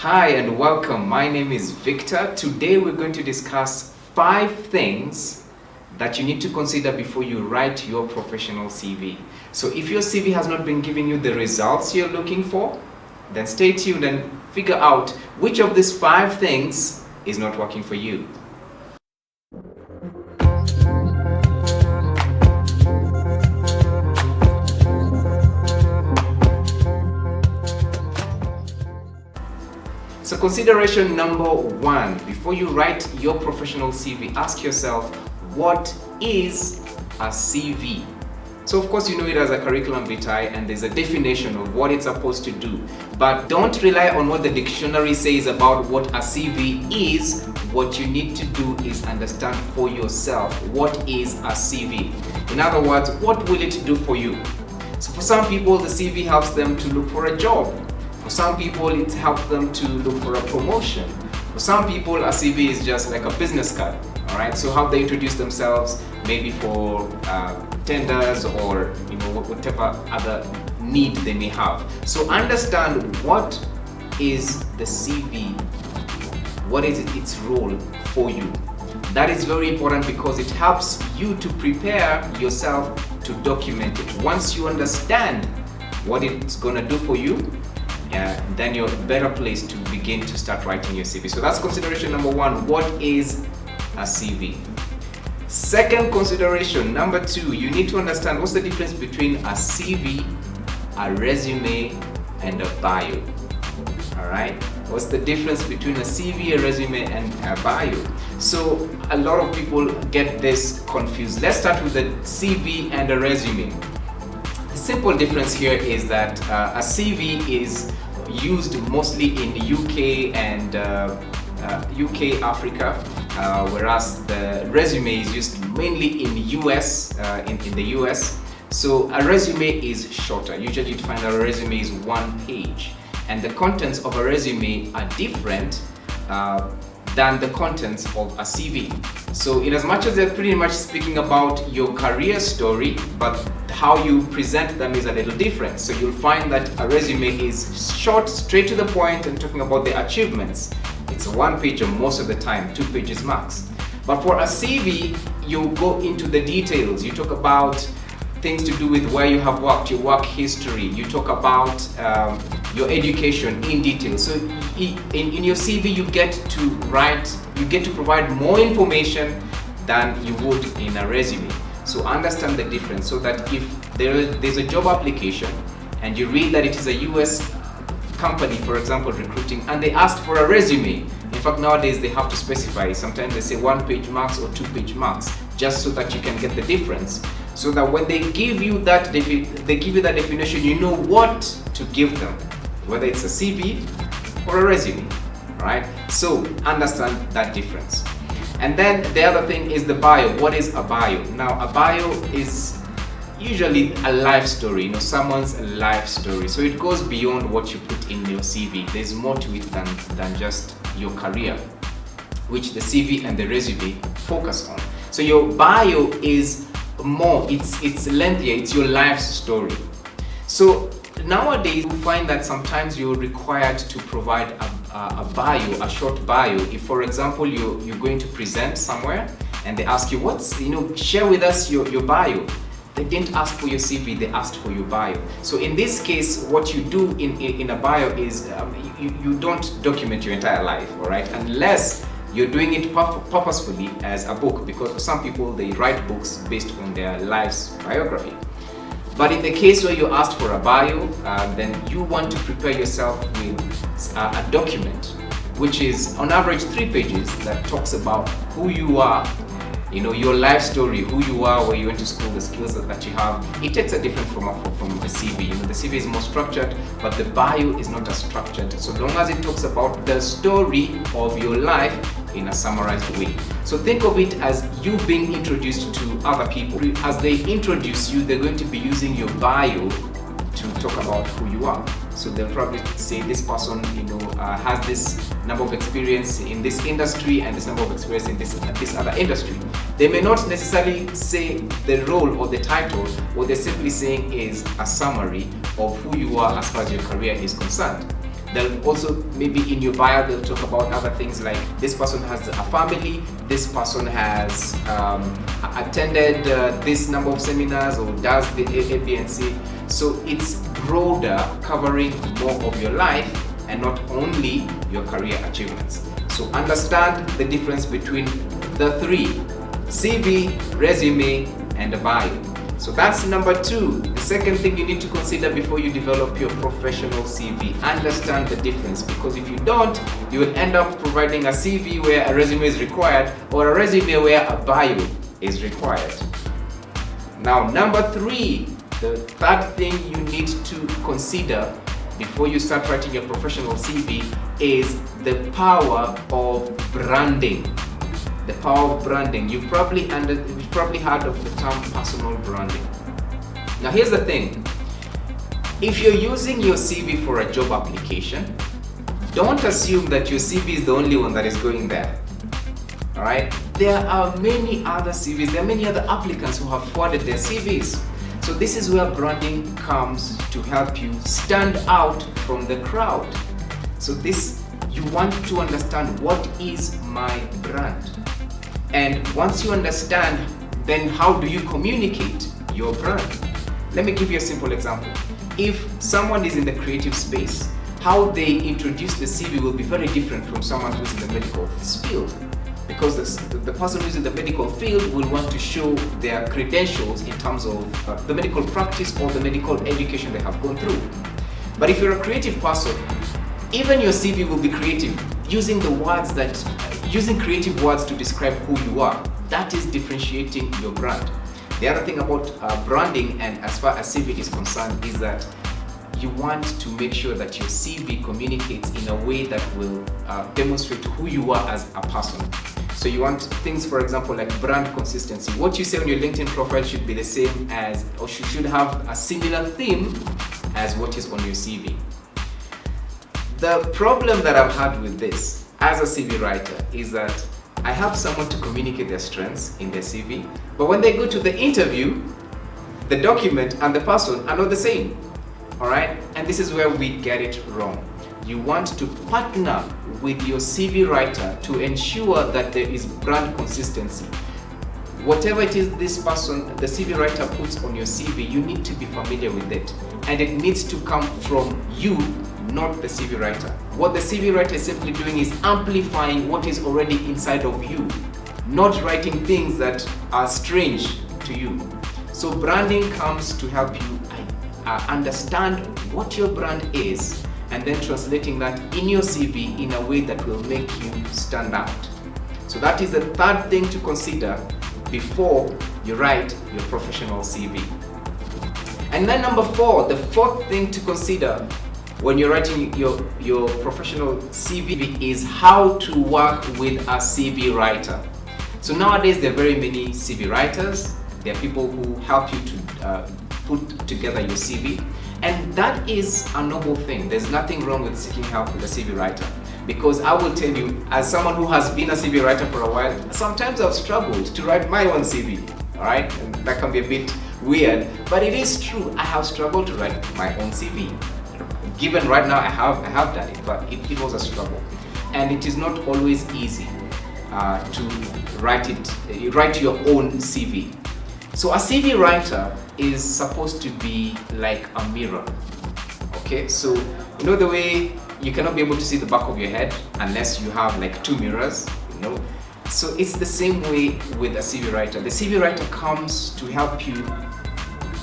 Hi and welcome. My name is Victor. Today we're going to discuss 5 things that you need to consider before you write your professional CV. So if your CV has not been giving you the results you're looking for, then stay tuned and figure out which of these 5 things is not working for you. So consideration number 1, before you write your professional CV, ask yourself, what is a CV? So of course you know it as a curriculum vitae and there's a definition of what it's supposed to do. But don't rely on what the dictionary says about what a CV is. What you need to do is understand for yourself what is a CV. In other words, what will it do for you? So for some people the CV helps them to look for a job. For some people, it helps them to look for a promotion. For some people, a CV is just like a business card. All right. So how they introduce themselves, maybe for tenders or whatever other need they may have. So understand what is the CV. What is its role for you? That is very important because it helps you to prepare yourself to document it. Once you understand what it's gonna do for you, then you're better placed to begin to start writing your CV. So that's consideration number 1. What is a CV? Second consideration, number 2, you need to understand what's the difference between a CV, a resume, and a bio. All right? What's the difference between a CV, a resume, and a bio? So a lot of people get this confused. Let's start with the CV and a resume. The simple difference here is that a CV is used mostly in UK and UK, Africa, whereas the resume is used mainly in US, in the US. So a resume is shorter. Usually you'd find that a resume is 1 page, and the contents of a resume are different than the contents of a CV. So in as much as they're pretty much speaking about your career story, but how you present them is a little different. So you'll find that a resume is short, straight to the point, and talking about the achievements. It's a 1 page most of the time, 2 pages max. But for a CV, you go into the details. You talk about things to do with where you have worked, your work history. You talk about your education in detail. So in your CV, you get to provide more information than you would in a resume. So understand the difference so that if there's a job application and you read that it is a US company, for example, recruiting, and they asked for a resume. In fact, nowadays they have to specify. Sometimes they say 1 page max or 2 page max, just so that you can get the difference. So that when they give you that definition, you know what to give them, whether it's a CV or a resume, right? So understand that difference. And then the other thing is the bio. What is a bio? Now, a bio is usually a life story, someone's life story. So it goes beyond what you put in your CV. There's more to it than just your career, which the CV and the resume focus on. So your bio is more, it's lengthier, it's your life story. So nowadays you find that sometimes you're required to provide a bio, a short bio. If, for example, you're going to present somewhere and they ask you, share with us your bio. They didn't ask for your CV, they asked for your bio. So in this case, what you do in a bio is you don't document your entire life, all right? Unless you're doing it purposefully as a book, because for some people, they write books based on their life's biography. But in the case where you asked for a bio, then you want to prepare yourself with a document, which is on average 3 pages that talks about who you are, your life story, who you are, where you went to school, the skills that you have. It takes a different from the CV. The CV is more structured, but the bio is not as structured, so long as it talks about the story of your life in a summarized way. So think of it as you being introduced to other people. As they introduce you, they're going to be using your bio to talk about who you are. So they'll probably say this person, has this number of experience in this industry and this number of experience in this other industry. They may not necessarily say the role or the title. What they're simply saying is a summary of who you are as far as your career is concerned. They'll also, maybe in your bio, they'll talk about other things like this person has a family, this person has attended this number of seminars or does the A, B, and C. So it's broader, covering more of your life and not only your career achievements. So understand the difference between the three: CV, resume, and a bio. So that's number 2. The second thing you need to consider before you develop your professional CV. Understand the difference, because if you don't, you will end up providing a CV where a resume is required, or a resume where a bio is required. Now, number 3, the third thing you need to consider before you start writing your professional CV is the power of branding. The power of branding. You've probably heard of the term personal branding. Now here's the thing. If you're using your CV for a job application, don't assume that your CV is the only one that is going there. Alright? There are many other CVs, there are many other applicants who have forwarded their CVs. So this is where branding comes to help you stand out from the crowd. So you want to understand, what is my brand? And once you understand, then how do you communicate your brand? Let me give you a simple example. If someone is in the creative space, how they introduce the CV will be very different from someone who's in the medical field. Because the person who's in the medical field will want to show their credentials in terms of the medical practice or the medical education they have gone through. But if you're a creative person, even your CV will be creative, using creative words to describe who you are. That is differentiating your brand. The other thing about branding, and as far as CV is concerned, is that you want to make sure that your CV communicates in a way that will demonstrate who you are as a person. So you want things, for example, like brand consistency. What you say on your LinkedIn profile should be the same as, or should have a similar theme as what is on your CV. The problem that I've had with this as a CV writer is that I help someone to communicate their strengths in their CV, but when they go to the interview, the document and the person are not the same. Alright? And this is where we get it wrong. You want to partner with your CV writer to ensure that there is brand consistency. Whatever it is this person, the CV writer, puts on your CV, you need to be familiar with it. And it needs to come from you, not the CV writer. What the CV writer is simply doing is amplifying what is already inside of you, not writing things that are strange to you. So branding comes to help you understand what your brand is, and then translating that in your CV in a way that will make you stand out. So that is the third thing to consider before you write your professional CV. And then number 4, the fourth thing to consider when you're writing your professional CV is how to work with a CV writer. So nowadays there are very many CV writers. There are people who help you to put together your CV, and that is a noble thing. There's nothing wrong with seeking help with a CV writer, because I will tell you, as someone who has been a CV writer for a while, sometimes I've struggled to write my own CV. Alright, and that can be a bit weird, but it is true. I have struggled to write my own CV. Given right now I have done it, but it was a struggle, and it is not always easy to write your own CV. So a CV writer is supposed to be like a mirror. Okay, so you know the way you cannot be able to see the back of your head unless you have like 2 mirrors, you know? So it's the same way with a CV writer. The CV writer comes to help you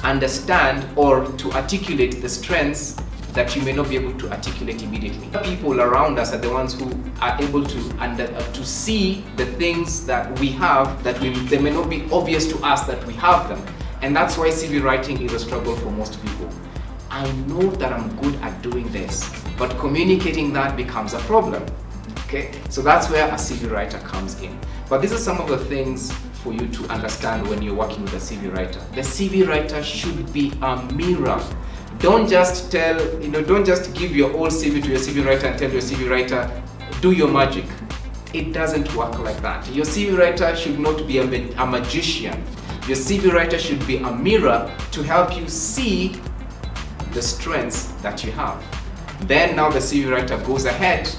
understand or to articulate the strengths that you may not be able to articulate immediately. People around us are the ones who are able to see the things that we have that they may not be obvious to us that we have them. And that's why CV writing is a struggle for most people. I know that I'm good at doing this, but communicating that becomes a problem. Okay, so that's where a CV writer comes in. But these are some of the things for you to understand when you're working with a CV writer. The CV writer should be a mirror. Don't just give your old CV to your CV writer and tell your CV writer, do your magic. It doesn't work like that. Your CV writer should not be a magician. Your CV writer should be a mirror to help you see the strengths that you have. Then now the CV writer goes ahead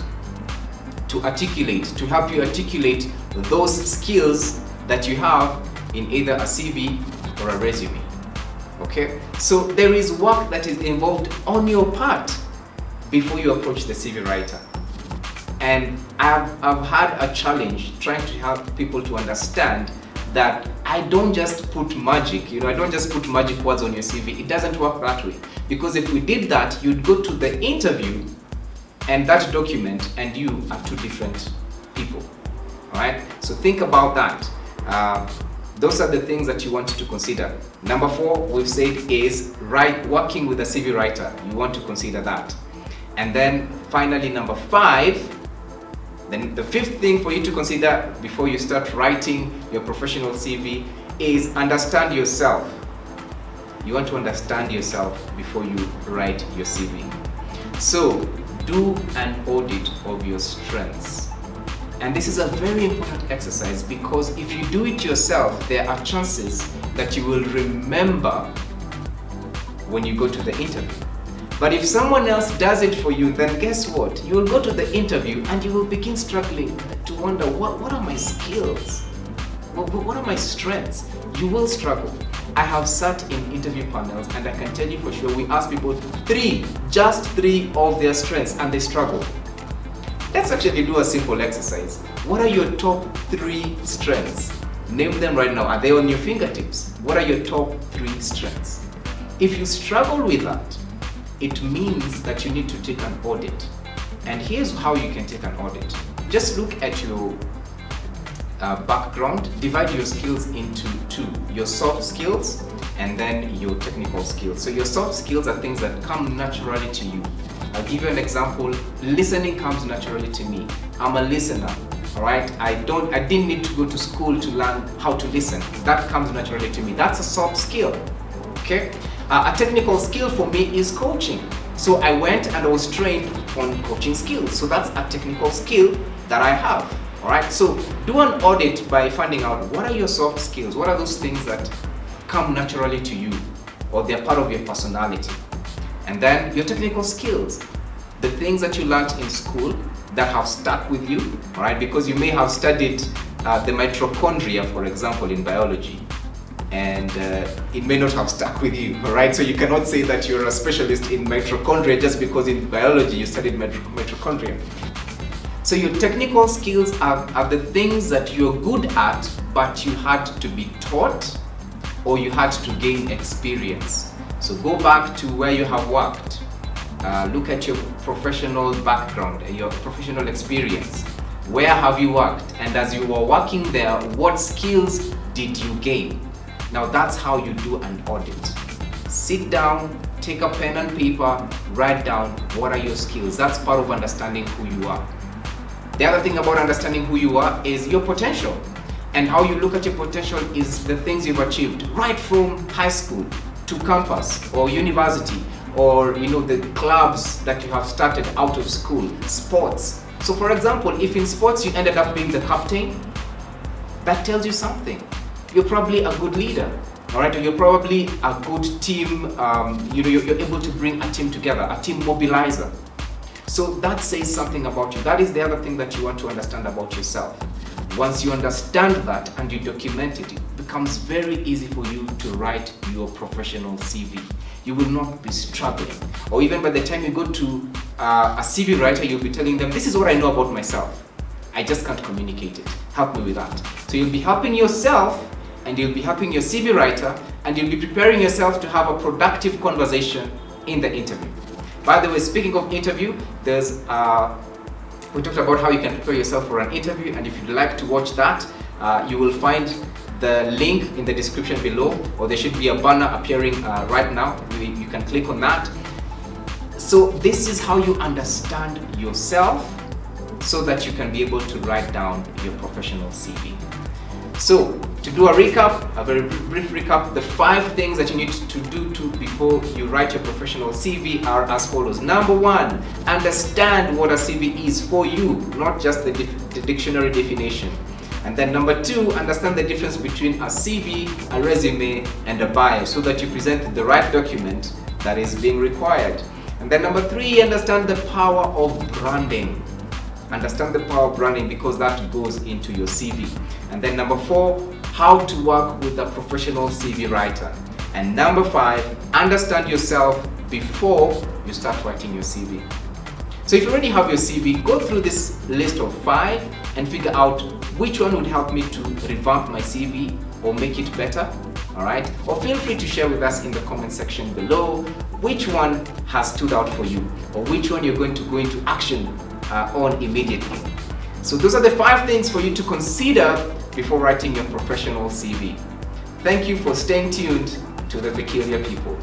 to help you articulate those skills that you have in either a CV or a resume. Okay, so there is work that is involved on your part before you approach the CV writer. And I've had a challenge trying to help people to understand that I don't just put magic, I don't just put magic words on your CV. It doesn't work that way. Because if we did that, you'd go to the interview and that document and you are two different people. All right, so think about that. Those are the things that you want to consider. Number 4, we've said, is working with a CV writer. You want to consider that. And then finally, number 5, then the 5th thing for you to consider before you start writing your professional CV is understand yourself. You want to understand yourself before you write your CV. So do an audit of your strengths. And this is a very important exercise because if you do it yourself, there are chances that you will remember when you go to the interview. But if someone else does it for you, then guess what? You will go to the interview and you will begin struggling to wonder, what are my skills? What are my strengths? You will struggle. I have sat in interview panels and I can tell you for sure, we ask people just three of their strengths and they struggle. Let's actually do a simple exercise. What are your top 3 strengths? Name them right now. Are they on your fingertips? What are your top 3 strengths? If you struggle with that, it means that you need to take an audit. And here's how you can take an audit. Just look at your background, divide your skills into 2, your soft skills and then your technical skills. So your soft skills are things that come naturally to you. I'll give you an example. Listening comes naturally to me. I'm a listener, all right? I didn't need to go to school to learn how to listen. That comes naturally to me. That's a soft skill, okay? A technical skill for me is coaching. So I went and I was trained on coaching skills. So that's a technical skill that I have, all right? So do an audit by finding out what are your soft skills? What are those things that come naturally to you or they're part of your personality? And then your technical skills, the things that you learned in school that have stuck with you, all right? Because you may have studied the mitochondria, for example, in biology, and it may not have stuck with you, all right? So you cannot say that you're a specialist in mitochondria just because in biology you studied mitochondria. So your technical skills are the things that you're good at, but you had to be taught or you had to gain experience. So go back to where you have worked. Look at your professional background, your professional experience. Where have you worked? And as you were working there, what skills did you gain? Now that's how you do an audit. Sit down, take a pen and paper, write down what are your skills. That's part of understanding who you are. The other thing about understanding who you are is your potential. And how you look at your potential is the things you've achieved right from high school to campus or university, or the clubs that you have started out of school, sports. So for example, if in sports you ended up being the captain, that tells you something. You're probably a good leader, all right? Or you're probably a good team, you're able to bring a team together, a team mobilizer. So that says something about you. That is the other thing that you want to understand about yourself. Once you understand that and you document it, it becomes very easy for you to write your professional CV. You will not be struggling. Or even by the time you go to a CV writer, you'll be telling them, this is what I know about myself. I just can't communicate it. Help me with that. So you'll be helping yourself and you'll be helping your CV writer and you'll be preparing yourself to have a productive conversation in the interview. By the way, speaking of interview, we talked about how you can prepare yourself for an interview, and if you'd like to watch that, you will find the link in the description below, or there should be a banner appearing right now. You can click on that. So this is how you understand yourself so that you can be able to write down your professional CV. So to do a recap, a very brief recap, the 5 things that you need to do before you write your professional CV are as follows. Number 1, understand what a CV is for you, not just the dictionary definition. And then number 2, understand the difference between a CV, a resume, and a bio so that you present the right document that is being required. And then number 3, understand the power of branding. Understand the power of branding because that goes into your CV. And then number 4, how to work with a professional CV writer. And number 5, understand yourself before you start writing your CV. So if you already have your CV, go through this list of 5 and figure out which one would help me to revamp my CV or make it better. Alright? Or feel free to share with us in the comment section below which one has stood out for you or which one you're going to go into action on immediately. So those are the 5 things for you to consider before writing your professional CV. Thank you for staying tuned to The Peculiar People.